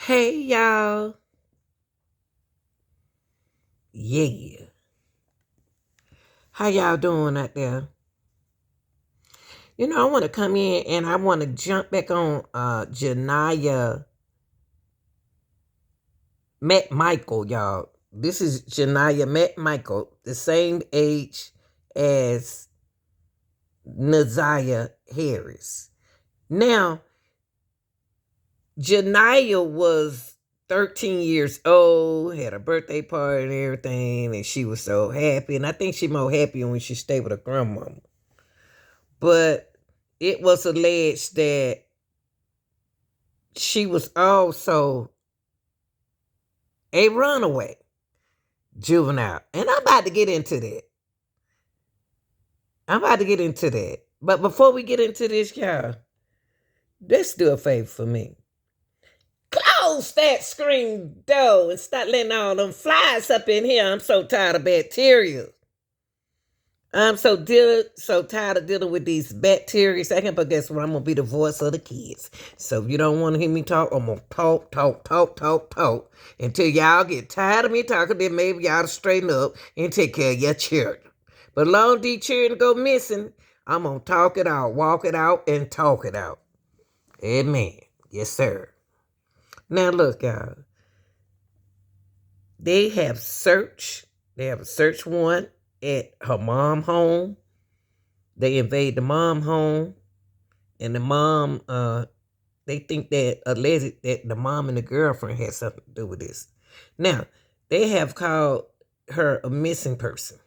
Hey y'all. Yeah. How y'all doing out there? I want to come in and I want to jump back on Janiyah Mcmicheal, y'all. This is Janiyah Mcmicheal, the same age as Naziah Harris. Now, Janiyah was 13 years old, had a birthday party and everything, and she was so happy. And I think she more happy when she stayed with her grandmama. But it was alleged that she was also a runaway juvenile. And I'm about to get into that. But before we get into this, y'all, let's do a favor for me. Close that screen door and start letting all them flies up in here. I'm so tired of bacteria. I'm so tired of dealing with these bacteria. But guess what? I'm gonna be the voice of the kids. So if you don't want to hear me talk, I'm gonna talk until y'all get tired of me talking. Then maybe y'all straighten up and take care of your children. But long these children go missing, I'm gonna talk it out, walk it out, and talk it out. Amen. Yes, sir. Now look, y'all. They have a search warrant at her mom home. They invade the mom home, and the mom, they think that alleged that the mom and the girlfriend had something to do with this. Now, they have called her a missing person,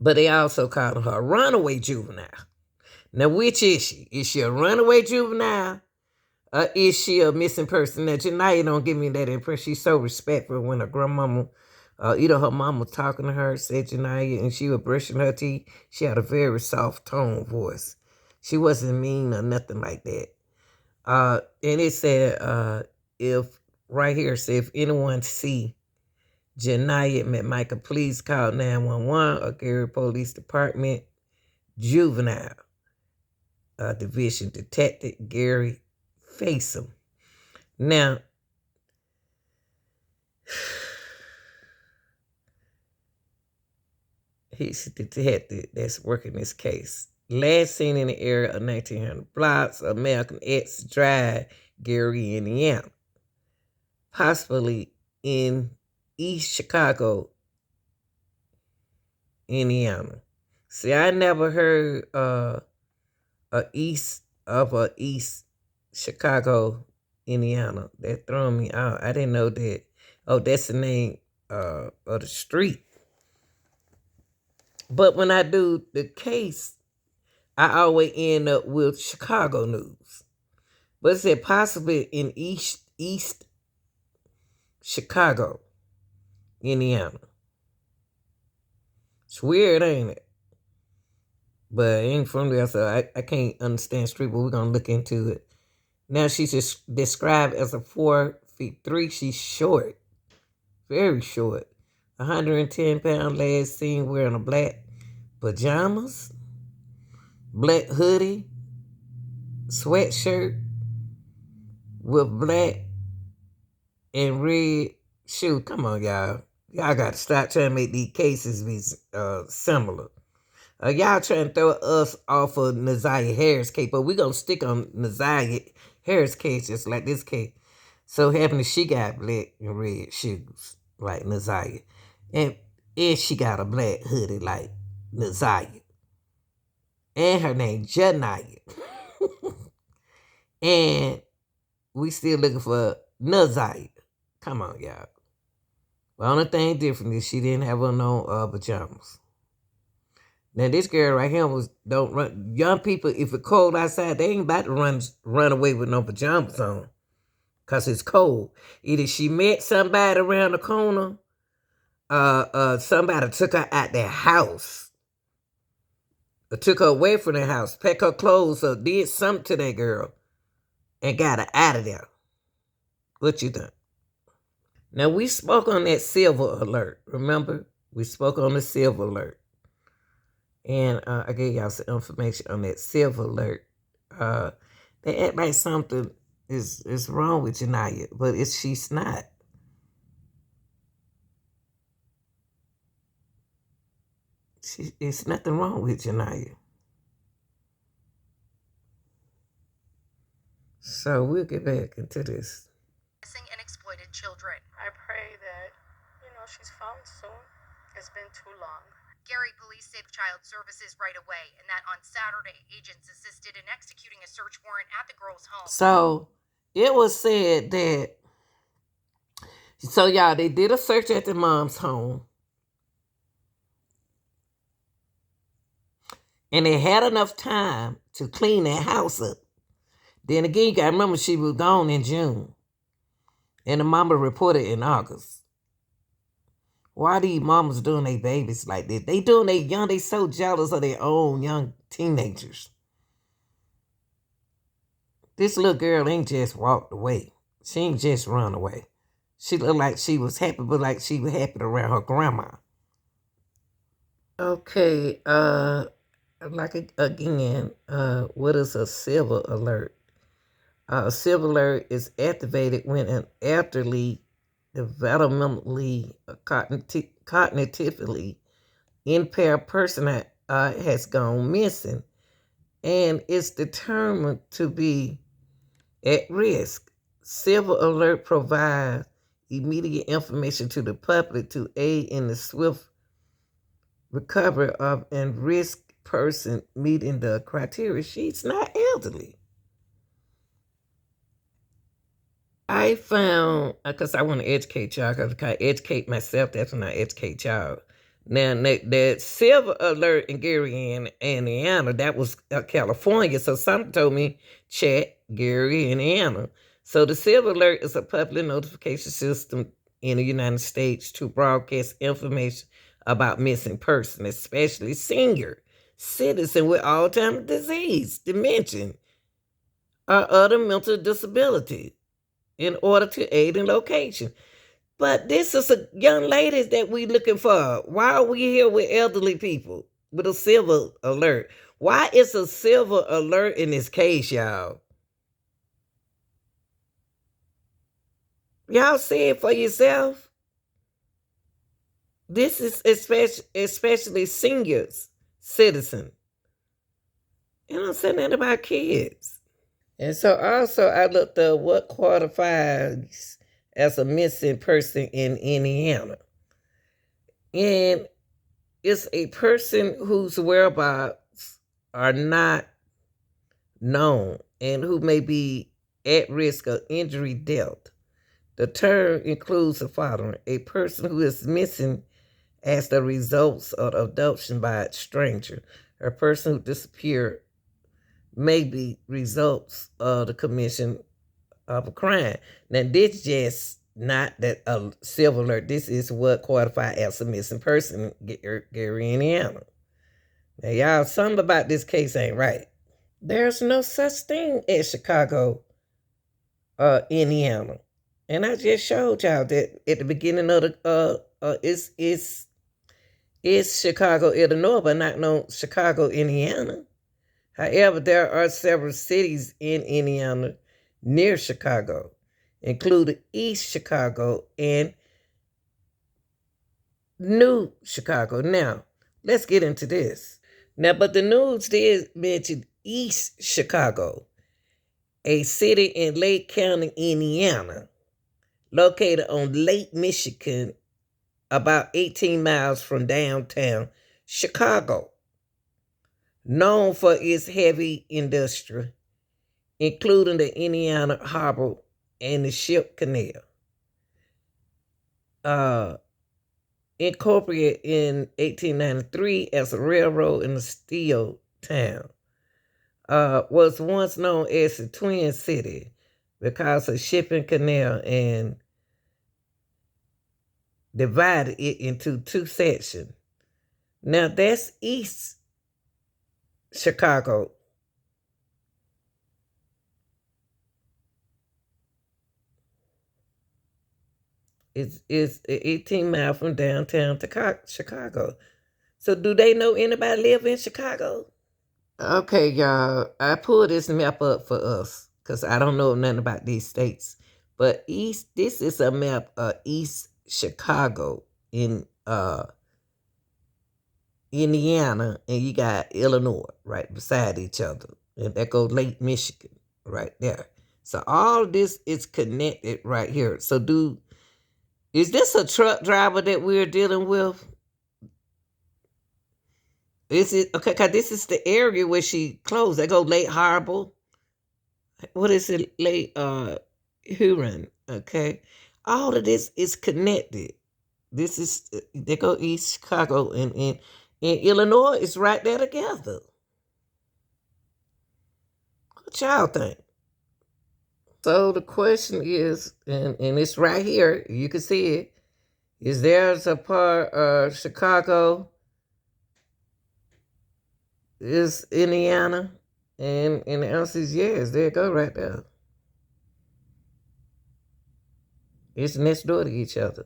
but they also called her a runaway juvenile. Now, which is she? Is she a runaway juvenile? Or is she a missing person? Now, Janiyah don't give me that impression. She's so respectful when her grandmama, either her mom was talking to her, said Janiyah, and she was brushing her teeth. She had a very soft tone voice. She wasn't mean or nothing like that. And it said, if anyone see Janiyah Mcmicheal, please call 911 or Gary Police Department, Juvenile Division Detective Gary Facem. Now, he's the detective that's working this case. Last seen in the area of 1900 blocks of Malcolm X Drive, Gary, Indiana. Possibly in East Chicago, Indiana. See, I never heard East Chicago, Indiana. That threw me out. I didn't know that. Oh, that's the name of the street. But when I do the case, I always end up with Chicago news. But it said possibly in East Chicago, Indiana. It's weird, ain't it? But I ain't from there, so I can't understand street, but we're going to look into it. Now, she's just described as a 4'3". She's short, very short. 110 pound, last seen wearing a black pajamas, black hoodie, sweatshirt with black and red shoe. Come on, y'all. Y'all got to stop trying to make these cases be similar. Y'all trying to throw us off of Naziah Harris case, but we're going to stick on Naziah Harris case just like this case. So happened that she got black and red shoes like Naziah. And she got a black hoodie like Naziah. And her name Janiyah. And we still looking for Naziah. Come on, y'all. The only thing different is she didn't have on no pajamas. Now this girl right here don't run. Young people, if it's cold outside, they ain't about to run away with no pajamas on, cause it's cold. Either she met somebody around the corner, somebody took her out their house, or took her away from their house, packed her clothes, or did something to that girl, and got her out of there. What you think? Now we spoke on that silver alert. Remember, we spoke on the silver alert. And I gave y'all some information on that silver alert. They act like something is wrong with Janiyah, but she's not. It's nothing wrong with Janiyah. So we'll get back into this. Missing and exploited children. I pray that, she's found soon. It's been too long. Gary police say Child Services right away, and that on Saturday, agents assisted in executing a search warrant at the girl's home. So it was said that, so y'all, they did a search at the mom's home. And they had enough time to clean that house up. Then again, you got to remember she was gone in June. And the mama reported in August. Why these mamas doing their babies like this? They doing their young, they so jealous of their own young teenagers. This little girl ain't just walked away. She ain't just run away. She looked like she was happy, but like she was happy around her grandma. Okay, like again, what is a silver alert? A silver alert is activated when an elderly, developmentally, cognitively impaired person has gone missing and is determined to be at risk. Silver alert provides immediate information to the public to aid in the swift recovery of a risk person meeting the criteria. She's not elderly. I found, because I want to educate y'all, because I educate myself, that's when I educate y'all. Now, that silver alert in Gary, Indiana, that was California. So something told me, check Gary, Indiana. So the silver alert is a public notification system in the United States to broadcast information about missing persons, especially senior citizens with Alzheimer's disease, dementia, or other mental disability, in order to aid in location. But this is a young lady that we looking for. Why are we here with elderly people with a silver alert? Why is a silver alert in this case, y'all? Y'all see it for yourself? This is especially seniors, citizens. And I'm saying that about kids. And so also I looked up what qualifies as a missing person in Indiana. And it's a person whose whereabouts are not known and who may be at risk of injury, death. The term includes the following: a person who is missing as the results of abduction by a stranger, a person who disappeared may be results of the commission of a crime. Now, this just not that a silver alert. This is what qualifies as a missing person in Gary, Indiana. Now, y'all, something about this case ain't right. There's no such thing as Chicago, Indiana. And I just showed y'all that at the beginning of the it's Chicago, Illinois, but not no Chicago, Indiana. However, there are several cities in Indiana near Chicago, including East Chicago and New Chicago. Now, let's get into this. Now, but the news did mention East Chicago, a city in Lake County, Indiana, located on Lake Michigan, about 18 miles from downtown Chicago, known for its heavy industry, including the Indiana Harbor and the Ship Canal. Incorporated in 1893 as a railroad and a steel town, was once known as the Twin City because of shipping canal and divided it into two sections. Now that's East Chicago. It's 18 miles from downtown to Chicago. So do they know anybody live in Chicago? Okay, y'all, I pulled this map up for us. because I don't know nothing about these states. But this is a map of East Chicago in Indiana, and you got Illinois right beside each other. And that goes Lake Michigan right there. So all this is connected right here. So is this a truck driver that we're dealing with? Is it okay? Cause this is the area where she closed. They go Lake Harbor. What is it? Lake Huron. Okay. All of this is connected. This is they go East Chicago and Illinois is right there together. What y'all think? So the question is, and it's right here, you can see it. Is there's a part of Chicago? Is Indiana? And the answer is yes. There you go right there. It's next door to each other.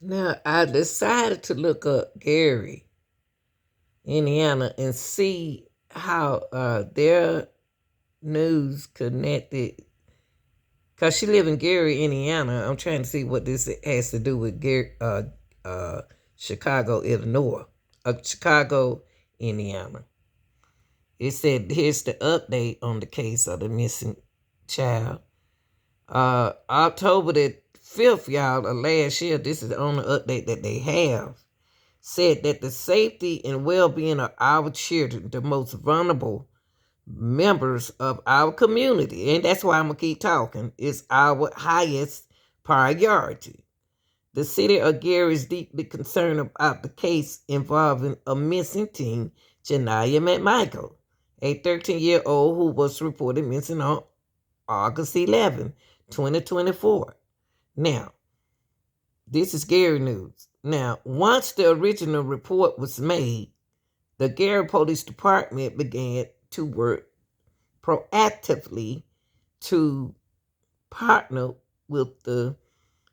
Now I decided to look up Gary, Indiana, and see how their news connected. Cause she live in Gary, Indiana. I'm trying to see what this has to do with Gary, Chicago, Illinois, Chicago, Indiana. It said here's the update on the case of the missing child. October the 5th, y'all, of last year. This is the only update that they have. Said that the safety and well-being of our children, the most vulnerable members of our community, and that's why I'm gonna keep talking, is our highest priority. The city of Gary is deeply concerned about the case involving a missing teen, Janiyah Mcmicheal, a 13-year-old who was reported missing on August 11, 2024. Now, this is Gary news. Now, once the original report was made, the Gary Police Department began to work proactively to partner with the